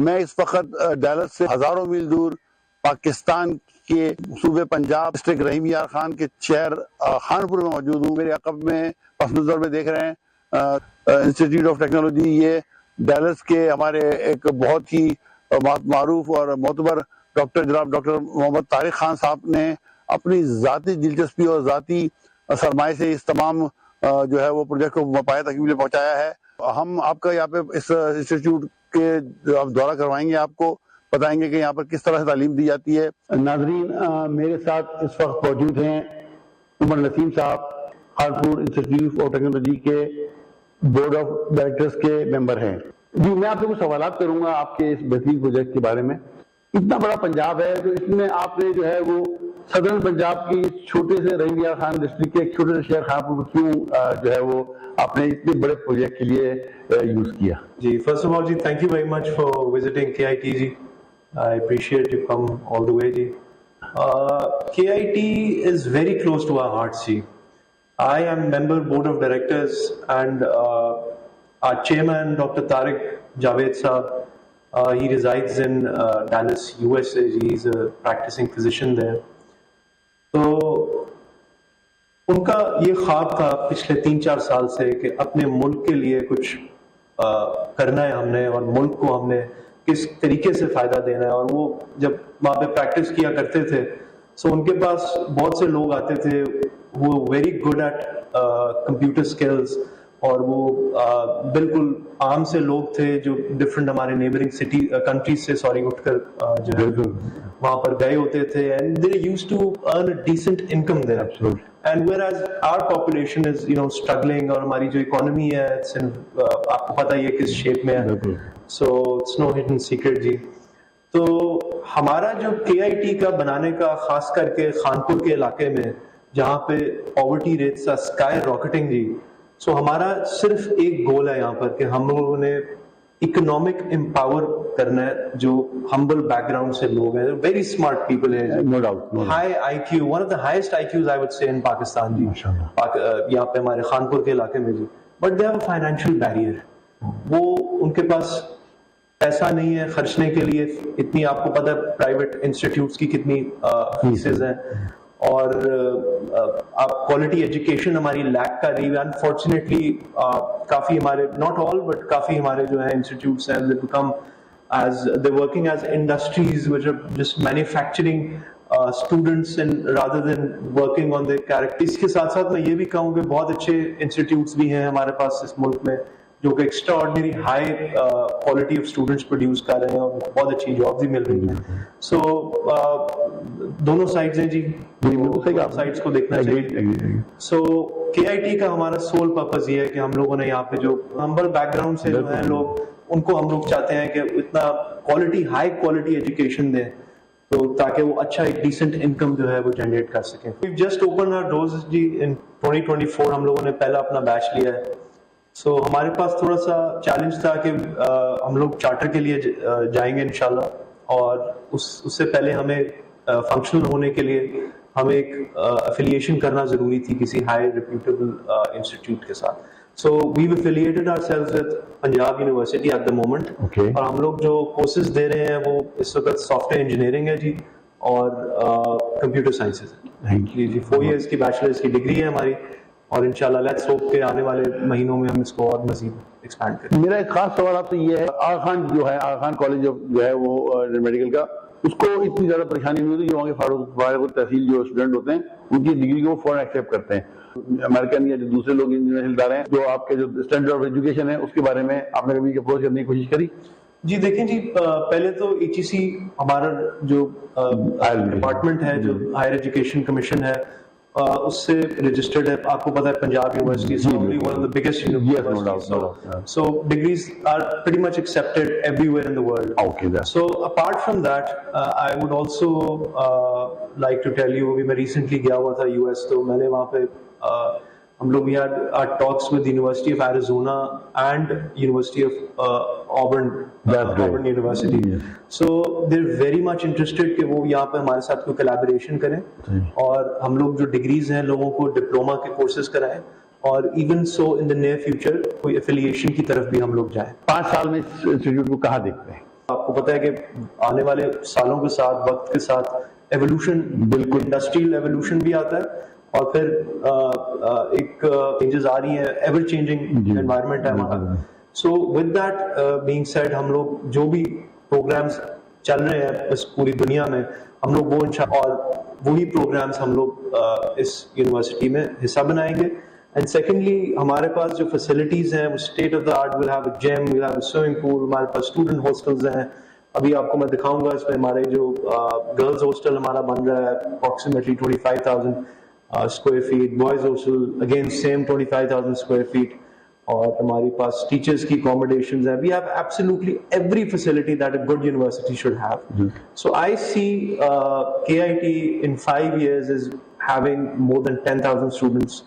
میں اس وقت ڈیلس سے ہزاروں میل دور پاکستان کے صوبے پنجاب ڈسٹرکٹ رحیم یار خان کے شہر خانپور میں موجود ہوں. میرے عقب میں پس منظر میں دیکھ رہے ہیں انسٹیٹیوٹ آف ٹیکنالوجی. یہ ڈیلس کے ہمارے ایک بہت ہی معروف اور معتبر جناب ڈاکٹر محمد طارق خان صاحب نے اپنی ذاتی دلچسپی اور ذاتی سرمایہ سے اس تمام جو ہے وہ پروجیکٹ کو پایہ تکمیل پہنچایا ہے. ہم آپ کا یہاں پہ اس انسٹیٹیوٹ کے دورہ کروائیں گے, آپ کو بتائیں گے کہ یہاں پر کس طرح سے تعلیم دی جاتی ہے. ناظرین, میرے ساتھ اس وقت موجود ہیں عمر نسیم صاحب, خانپور انسٹیٹیوٹ آف ٹیکنالوجی کے بورڈ آف ڈائریکٹرز کے ممبر ہیں. جی, میں آپ سے کچھ سوالات کروں گا آپ کے اس بہترین پروجیکٹ کے بارے میں. اتنا بڑا پنجاب ہے تو اس میں آپ نے جو ہے وہ صدرن پنجاب کی چھوٹے سے رحیم یار خان ڈسٹرکٹ کے ایک چھوٹے سے شہر خانپور کیوں جو ہے وہ آپ نے اتنے بڑے پروجیکٹ کے لیے یوز کیا؟ جی, فرسٹ آف آل جی thank you very much for visiting KIT جی. I appreciate you come all the way ji. KIT is very close to our hearts ji. I am member board of directors and our chairman Dr. Tariq Javed sahab, he resides in Dallas, USA ji. He's a practicing physician there. تو ان کا یہ خواب تھا پچھلے 3-4 سال سے کہ اپنے ملک کے لیے کچھ کرنا ہے ہم نے, اور ملک کو ہم نے کس طریقے سے فائدہ دینا ہے. اور وہ جب وہاں پہ پریکٹس کیا کرتے تھے سو ان کے پاس بہت سے لوگ آتے تھے, وہ very good at computer skills, اور وہ بالکل عام سے لوگ تھے جو ڈفرینٹ ہمارے نیبرنگ کنٹریز سے اٹھ کر جو ہے وہاں پر گئے ہوتے تھے. And they used to earn a decent income there. And whereas our population is struggling, اور ہماری جو اکانومی ہے آپ کو پتہ ہی ہے کس شیپ میں ہے, so it's no hidden secret جی. تو ہمارا جو KIT کا بنانے کا خاص کر کے خانپور کے علاقے میں جہاں پہ poverty rates are sky rocketing جی, سو ہمارا صرف ایک گول ہے یہاں پر کہ ہم لوگوں نے اکنامک امپاور کرنا ہے جو ہمبل بیک گراؤنڈ سے لوگ ہیں, ویری اسمارٹ پیپل ہیں, no doubt, high IQ, one of the highest IQs I would say ان پاکستان جی, یہاں پہ ہمارے خانپور کے علاقے میں جی. But they have a financial barrier, وہ ان کے پاس پیسہ نہیں ہے خرچنے کے لیے. اتنی آپ کو پتہ ہے پرائیویٹ انسٹیٹیوٹس کی کتنی فیسز ہیں, اور کوالٹی ایجوکیشن ہماری لیک کر رہی ہے. انفارچونیٹلی کافی ہمارے, ناٹ آل بٹ کافی ہمارے جو ہیں انسٹیٹیوٹس ہیں they become as they're working as industries which are just manufacturing students and rather than working on their character. اس کے ساتھ ساتھ میں یہ بھی کہوں کہ بہت اچھے انسٹیٹیوٹس بھی ہیں ہمارے پاس اس ملک میں جو کہ extra ordinary high quality of students produce کر رہے ہیں, اور بہت اچھی جاب بھی مل رہی ہیں. سو دونوں سائڈز ہیں جی, سائڈس کو دیکھنا چاہیے. سو KIT کا ہمارا سول پرپز یہ ہے کہ ہم لوگوں نے یہاں پہ جو ہمبل بیک گراؤنڈ سے جو ہیں لوگ, ان کو ہم لوگ چاہتے ہیں کہ اتنا کوالٹی ہائی کوالٹی ایجوکیشن دیں تو تاکہ وہ اچھا ایک ڈیسنٹ انکم جو ہے وہ جنریٹ کر سکیں. We've just opened our doors G in 2024, ہم لوگوں نے پہلا اپنا بیچ لیا ہے. سو ہمارے پاس تھوڑا سا چیلنج تھا کہ ہم لوگ چارٹر کے لیے جائیں گے انشاءاللہ, اور اس سے پہلے ہمیں فنکشنل ہونے کے لیے ہمیں ایک افیلیشن کرنا ضروری تھی کسی ہائی ریپیوٹیبل انسٹیٹیوٹ کے ساتھ. So we've affiliated ourselves with Punjab University at the moment. اور ہم لوگ جو کورسز دے رہے ہیں وہ اس وقت سافٹ ویئر انجینئرنگ ہے جی, اور کمپیوٹر سائنسز ہے جی. 4 ایئرس کی بیچلرس کی ڈگری ہے ہماری, اور انشاءاللہ لیٹس ہوپ کہ آنے والے مہینوں میں ہم اس کو اور مزید ایکسپینڈ کریں. میرا ایک خاص سوال آپ سے یہ ہے, آغا خان جو ہے, آغا خان کالج جو ہے وہ میڈیکل کا, اس کو اتنی زیادہ پریشانی نہیں ہوتی جو وہاں کے فارغ التحصیل جو اسٹوڈنٹ ہوتے ہیں ان کی ڈگری کو فوراً ایکسیپٹ کرتے ہیں. امریکن یا جو دوسرے لوگ انجینئر ادارے ہیں, جو آپ کے جو اسٹینڈرڈ آف ایجوکیشن ہے اس کے بارے میں آپ نے کبھی اپروچ کرنے کی کوشش کری؟ جی دیکھیں جی, پہلے تو HEC ہمارا جو ڈپارٹمنٹ ہے, جو ہائر ایجوکیشن کمیشن ہے, اس سے رجسٹرڈ ہے. آپ کو پتا ہے Punjab university is probably one of the biggest universities. So degrees are pretty much accepted everywhere in the world. Okay, so apart from that, I would also like to tell you, میں recently گیا ہوا تھا US, تو میں نے وہاں پہ ہم لوگ we had our talks with the University of Arizona and University of Auburn University. So they're very much interested کہ وہ یہاں پہ ہمارے ساتھ کوئی collaboration کریں, اور ہم لوگ جو ڈگریز ہیں لوگوں کو ڈپلوما کے کورسز کرائیں, اور even so in the near future کوئی افیلیشن کی طرف بھی ہم لوگ جائیں. 5 سال میں اس انسٹیٹیوٹ کو کہاں دیکھتے ہیں؟ آپ کو پتہ ہے کہ آنے والے سالوں کے ساتھ وقت کے ساتھ ایوولوشن، بالکل انڈسٹریل ایوولوشن بھی آتا ہے، اور پھر ایک چینجز آ رہی ہیں، ایور چینجنگ انوائرمنٹ ہے ہمارا. So with that being said, ہم لوگ جو بھی پروگرامس چل رہے ہیں اس پوری دنیا میں، ہم لوگ وہ اور وہی پروگرامس ہم لوگ اس یونیورسٹی میں حصہ بنائیں گے. اینڈ سیکنڈلی ہمارے پاس جو فیسلٹیز ہیں وہ state of the art, will have a gym, will have a swimming pool, ہمارے پاس اسٹوڈنٹ ہاسٹلز ہیں. ابھی آپ کو میں دکھاؤں گا اس میں ہمارے جو گرلز ہاسٹل ہمارا بن رہا ہے approximately 25,000 square feet, boys hostel again same 25,000 square feet, اور ہمارے پاس ٹیچرز کی اکوموڈیشنز ہیں. We have absolutely every facility that a good university should have. So I see KIT in 5 years is having more than 10,000 students.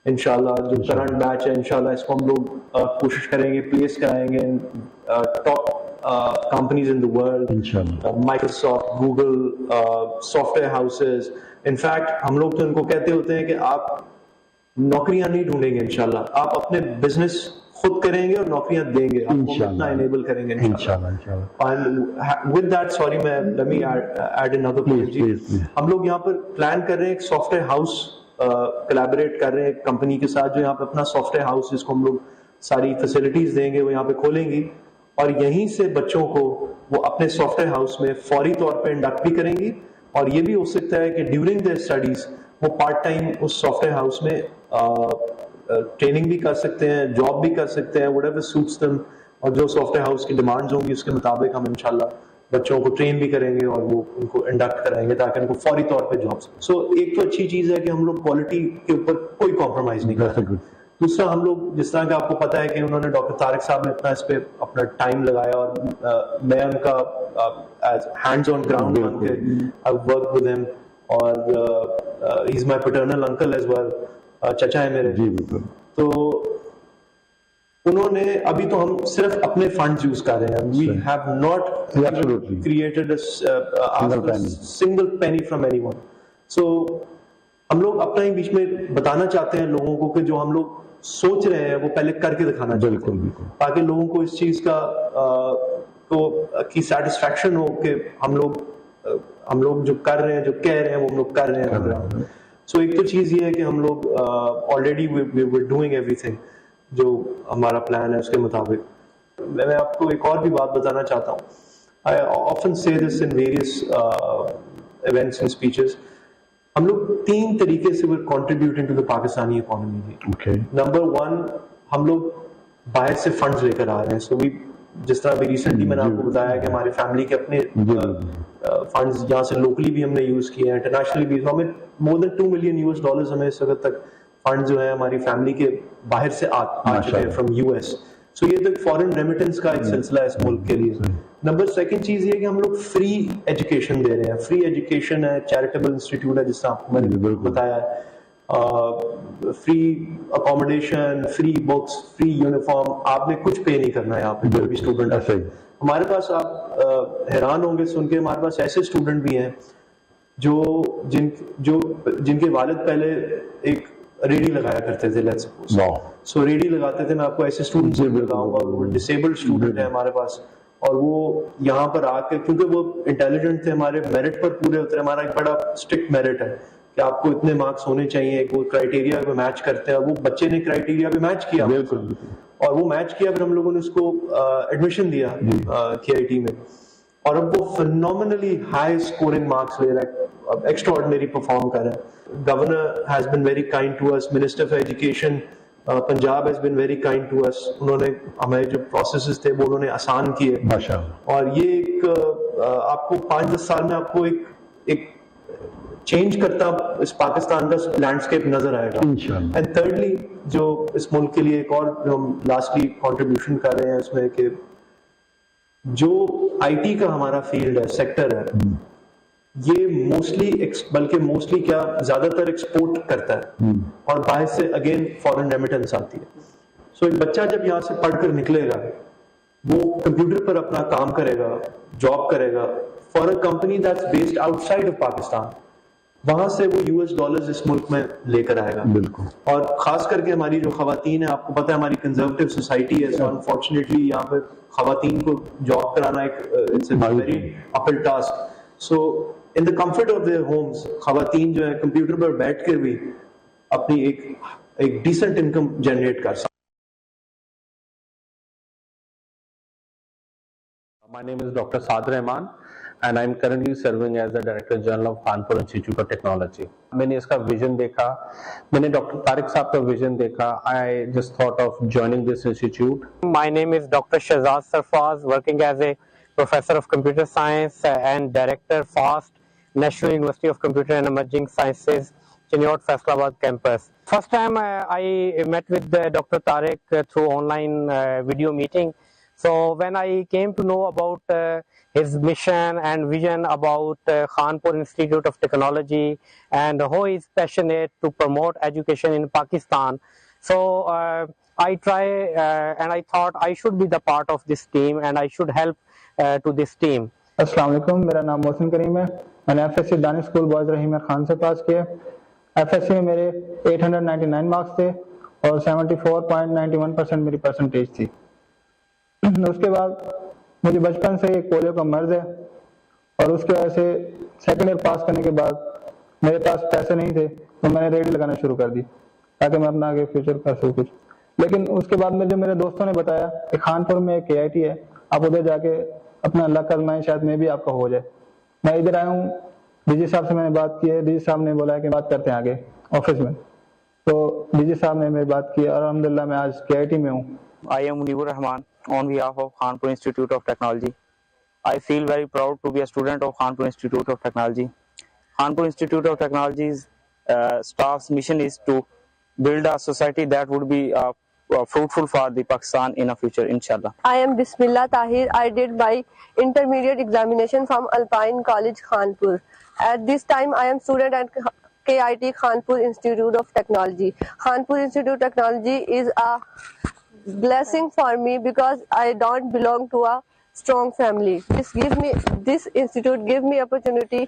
انشاءاللہ جو current بیچ ہے انشاءاللہ اس کو ہم لوگ کوشش کریں گے پلیس کرائیں گے top companies in the world, Microsoft, Google, soft where houses. In fact ہم لوگ تو ان کو کہتے ہوتے ہیں کہ آپ نوکریاں نہیں ڈھونڈیں گے انشاءاللہ، آپ اپنے بزنس خود کریں گے اور نوکریاں دیں گے، آپ کو اتنا انیبل کریں گے انشاءاللہ. ود دیٹ سوری میں لیٹ می ایڈ انother point جی. ہم لوگ یہاں پر پلان کر رہے ہیں ایک سافٹ ویئر ہاؤس کلیبوریٹ کر رہے ہیں ایک کمپنی کے ساتھ جو یہاں پہ اپنا سافٹ ویئر ہاؤس جس کو ہم لوگ ساری فیسلٹیز دیں گے وہ یہاں پہ کھولیں گی، اور یہیں سے بچوں کو وہ اپنے سافٹ ویئر ہاؤس میں فوری طور پہ انڈکٹ بھی کریں گی. اور یہ بھی ہو سکتا ہے کہ ڈیورنگ دیئر اسٹڈیز وہ پارٹ ٹائم اس سافٹ ویئر ہاؤس میں ٹریننگ بھی کر سکتے ہیں، جاب بھی کر سکتے ہیں، whatever suits them. اور جو سافٹ ویئر ہاؤس کی ڈیمانڈز ہوں گی اس کے مطابق ہم انشاءاللہ بچوں کو ٹرین بھی کریں گے اور وہ ان کو انڈکٹ کرائیں گے تاکہ ان کو فوری طور پہ جابس. سو ایک تو اچھی چیز ہے کہ ہم لوگ کوالٹی کے اوپر کوئی کمپرومائز نہیں کرتے. دوسرا ہم لوگ جس طرح کہ آپ کو پتا ہے کہ انہوں نے ڈاکٹر طارق صاحب نے اس پہ اپنا ٹائم لگایا اور میں ان کا ہینڈز آن گراؤنڈ بن کے آئی ورک ود ہم، اور ہی از مائی پیٹرنل انکل ایز ویل، چچا ہے میرے. تو انہوں نے ابھی تو ہم صرف اپنے فنڈز یوز کر رہے ہیں. We have not created single penny from any one. So ہم لوگ اپنا ہی بیچ میں بتانا چاہتے ہیں لوگوں کو کہ جو ہم لوگ سوچ رہے ہیں وہ پہلے کر کے دکھانا چاہتے ہیں تاکہ لوگوں کو اس چیز کا کی سیٹسفیکشن ہو کہ ہم لوگ جو کر رہے ہیں جو کہہ رہے ہیں وہ ہم لوگ کر رہے ہیں. سو ایک تو چیز یہ ہے کہ ہم لوگ already we were doing everything جو ہمارا پلان ہے اس کے مطابق. میں آپ کو ایک اور بھی بات بتانا چاہتا ہوں. I often say this in various events and speeches. ہم لوگ 3 طریقے سے we're contributing to the Pakistani economy. Number 1 ہم لوگ باہر سے فنڈز لے کر آ رہے ہیں. سو جس طرح ابھی ریسنٹلی میں نے آپ کو بتایا کہ ہماری فیملی کے اپنے فنڈز یہاں سے لوکلی بھی ہم نے یوز کیے ہیں، انٹرنیشنلی بھی. ہمیں more than $2 million ہمیں اس وقت تک فنڈ جو ہے ہماری فیملی کے باہر سے آ چکے ہیں فرام US. سو یہ تو فورن ریمیٹنس کا ایک سلسلہ ہے اس ملک کے لیے. نمبر 2 چیز یہ کہ ہم لوگ فری ایجوکیشن دے رہے ہیں. فری ایجوکیشن ہے، چیریٹیبل انسٹیٹیوٹ ہے جس طرح آپ کو میں نے بتایا ہے، free accommodation, free books, free uniform. آپ نے کچھ پے نہیں کرنا ہے یہاں پہ جو بھی اسٹوڈنٹ ہے. ہمارے پاس آپ حیران ہوں گے سن کے، ہمارے پاس ایسے اسٹوڈنٹ بھی ہیں جن کے والد پہلے ایک ریڈی لگایا کرتے تھے. لیٹس سپوز سو ریڈی لگاتے تھے. میں آپ کو ایسے اسٹوڈنٹ سے بتاؤں گا، وہ ڈسیبلڈ اسٹوڈنٹ ہے ہمارے پاس، اور وہ یہاں پر آ کے کیونکہ وہ انٹیلیجنٹ تھے ہمارے میرٹ پر پورے اترے. ہمارا ایک بڑا اسٹرکٹ میرٹ ہے کہ آپ کو اتنے مارکس ہونے چاہیے، وہ کرائٹیریا پہ میچ کرتے ہیں. وہ بچے نے کرائٹیریا پہ میچ کیا اور وہ میچ کیا، پھر ہم لوگوں نے اس کو ایڈمیشن دیا KIT میں، اور اب وہ فینومینلی ہائی اسکورنگ مارکس لے رہا ہے، ایکسٹرا آرڈنری پرفارم کر رہا ہے. Governor has been very kind to us. Minister of education Punjab has been very kind to us. انہوں نے ہمارے جو پروسیسز تھے وہ انہوں نے آسان کیے. اور یہ ایک آپ کو 5-10 سال میں آپ کو ایک چینج کرتا اس پاکستان کا لینڈسکیپ نظر آئے گا. اینڈ تھرڈلی جو اس ملک کے لیے ایک اور جو ہم لاسٹلی کنٹریبیوشن کر رہے ہیں اس میں کہ جو IT کا ہمارا فیلڈ ہے، سیکٹر ہے، یہ موسٹلی کیا زیادہ تر ایکسپورٹ کرتا ہے اور باہر سے اگین فورن ریمیٹنس آتی ہے. سو ایک بچہ جب یہاں سے پڑھ کر نکلے گا وہ کمپیوٹر پر اپنا کام کرے گا، جاب کرے گا for a company that's based outside of Pakistan. وہاں سے وہ US ڈالرز اس ملک میں لے کر آئے گا. بالکل. اور خاص کر کے ہماری جو خواتین ہیں, آپ کو پتہ ہے ہماری کنزرویٹو سوسائٹی ہے, سو انفارچونیٹلی یہاں پہ خواتین کو جاب کرانا ایک it's a very uphill task. So in the comfort of their homes خواتین جو ہے کمپیوٹر پر بیٹھ کے بھی اپنی ایک ڈیسنٹ انکم جنریٹ کر سکتے. My name is Dr. Saad Rahman and I am currently serving as the Director General of Kanpur Institute of Technology. میں نے اس کا ویژن دیکھا, میں نے ڈاکٹر طارق صاحب کا ویژن دیکھا. I just thought of joining this institute. My name is Dr. Shahzad Sarfaz, working as a Professor of Computer Science and Director FAST, National University of Computer and Emerging Sciences, Chinnaud Faisalabad campus. First time I met with Dr. Tariq through online video meeting. So when I came to know about his mission and vision about Kanpur Institute of Technology and how he is passionate to promote education in Pakistan, so I try and I thought I should be the part of this team and I should help to this team. السلام علیکم, میرا نام محسن کریم ہے. میں نے F S C دانش school boys رحیم یار خان سے پاس کیا. ایف ایس سی میں میرے 899 مارکس تھے اور 74.91% میری پرسنٹیج تھی. اس کے بعد مجھے بچپن سے ایک پولیو کا مرض ہے اور اس کی وجہ سے سیکنڈ ایئر پاس کرنے کے بعد میرے پاس پیسے نہیں تھے تو میں نے ریڈی لگانا شروع کر دی تاکہ میں اپنا آگے فیوچر کر سکوں کچھ. لیکن اس کے بعد جو میرے دوستوں نے بتایا کہ خانپور میں ایک KIT ہے, آپ ادھر جا کے اپنا لک آزمائیں, شاید میں بھی آپ کا ہو جائے. میں ادھر آیا ہوں, DG صاحب سے میں نے بات کی ہے, DG صاحب نے بولا کہ بات کرتے ہیں آگے آفس میں. تو DG صاحب نے میری بات کی اور الحمدللہ میں آج KIT میں ہوں. I am Munibur Rahman on behalf of Kanpur Institute of Technology. I feel very proud to be a student of Kanpur Institute of Technology. Kanpur Institute of Technology's staff's mission is to build a society that would be fruitful for the Pakistan in the future, inshallah. I am Bismillah Tahir. I did my intermediate examination from Alpine College, Kanpur. At this time, I am student at KIT Kanpur Institute of Technology. Kanpur Institute of Technology is a blessing for me because I don't belong to a strong family. This institute gives me opportunity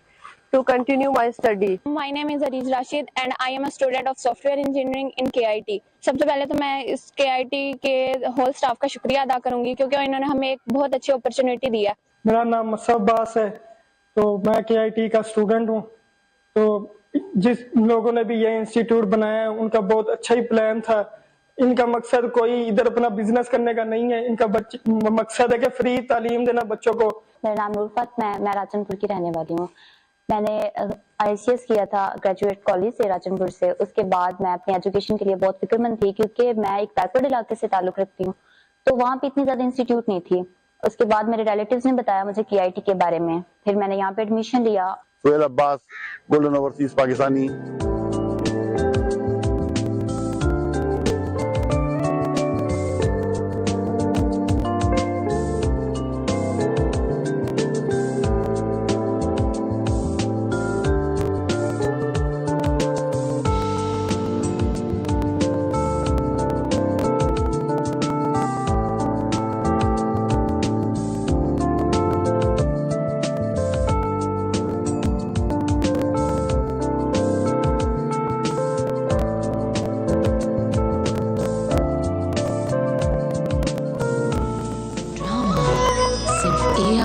to continue my study. My name is Ariz Rashid and I am a student of software engineering in KIT. سب سے پہلے تو میں اس KIT کے whole staff کا شکریہ ادا کروں گی کیونکہ انہوں نے ہمیں ایک بہت اچھی اپرچونٹی دی ہے. میرا نام مصعب عباس ہے, تو میں KIT کا اسٹوڈنٹ ہوں. تو جس لوگوں نے بھی یہ انسٹیٹیوٹ بنایا ہے ان کا بہت اچھا ہی پلان تھا. ان کا مقصد کوئی ادھر اپنا بزنس کرنے کا نہیں ہے, ان کا مقصد ہے کہ فری تعلیم دینا بچوں کو. میرا نام نورفت, میں راجن پور کی رہنے والی ہوں. میں نے ICS کیا تھا گریجویٹ کالج سے راجن پور سے. اس کے بعد میں اپنی ایجوکیشن کے لیے بہت فکر مند تھی کیونکہ میں ایک بیکورڈ علاقے سے تعلق رکھتی ہوں, تو وہاں پہ اتنی زیادہ انسٹیٹیوٹ نہیں تھی. اس کے بعد میرے ریلیٹیوز نے بتایا مجھے KIT کے بارے میں, پھر میں نے یہاں پہ ایڈمیشن لیا. سہیل عباس, گولڈن اوورسیز پاکستانی.